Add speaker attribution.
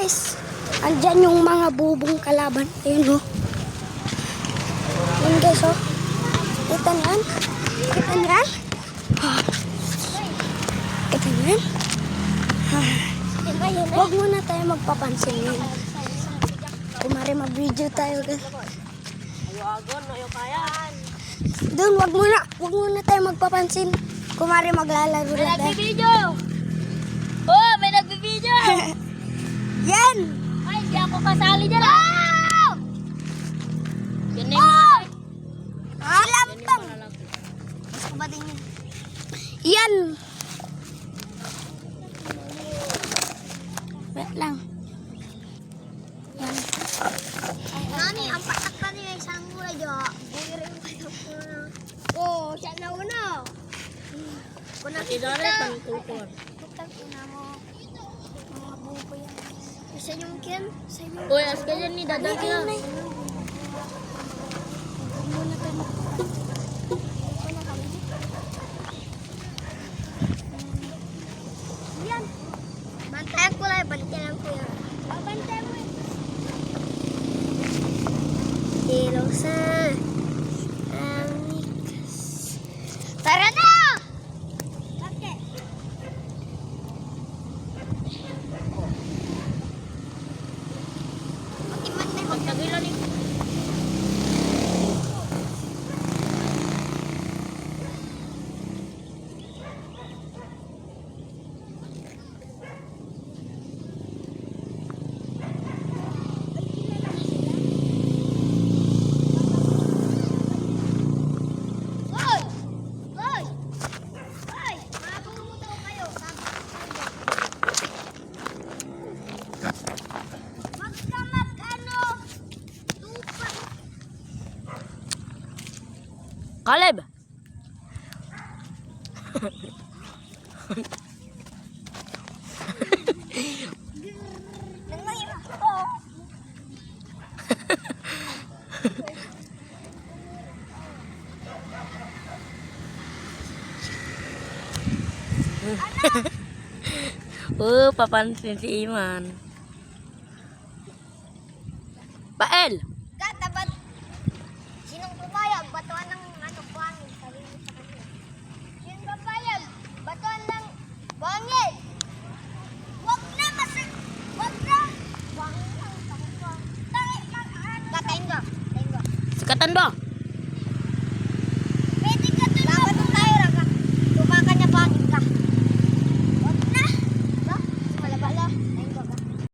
Speaker 1: guys, andyan yung mga bubong kalaban. Ayun o. Ayun guys o. Kita niyan? Kita niyan? Kita niyan? Huwag muna tayo magpapansin yun. Kumari mag-video tayo guys. Doon, wag muna tayo magpapansin. Kumari maglalaro
Speaker 2: May
Speaker 1: na tayo.
Speaker 2: nagbibideo! Oh, may nagbibideo!
Speaker 1: Yan!
Speaker 2: Ay, hindi ako kasali dyan. Oh! Yan na yung mga...
Speaker 1: Lampang!
Speaker 2: Mas kumating yun.
Speaker 1: Yan! Wait lang. Yan.
Speaker 2: Nani, ang patak pa niya isang mula dyan. Oh, siya na una. Kung nakikita. Putang ina mo. Mga buko yan. Isa yung kin. Uy, as ka dyan ni Dada ka. Yan. Bantayan ko lang. Balikan ko yan. Bantayan mo yan. Hello, sir. Tara na! Bakit? Magtagilan eh.
Speaker 1: Caleb! Papansin si Iman. Pael!
Speaker 2: Dapat sinong papayag? Batuan ng ano, buhangin. Sarili sa kanya. Sinong papayag? Batuan ng buhangin. Wag na, wag na. Buhangin lang. Katayin ba?
Speaker 1: Sikatan ba?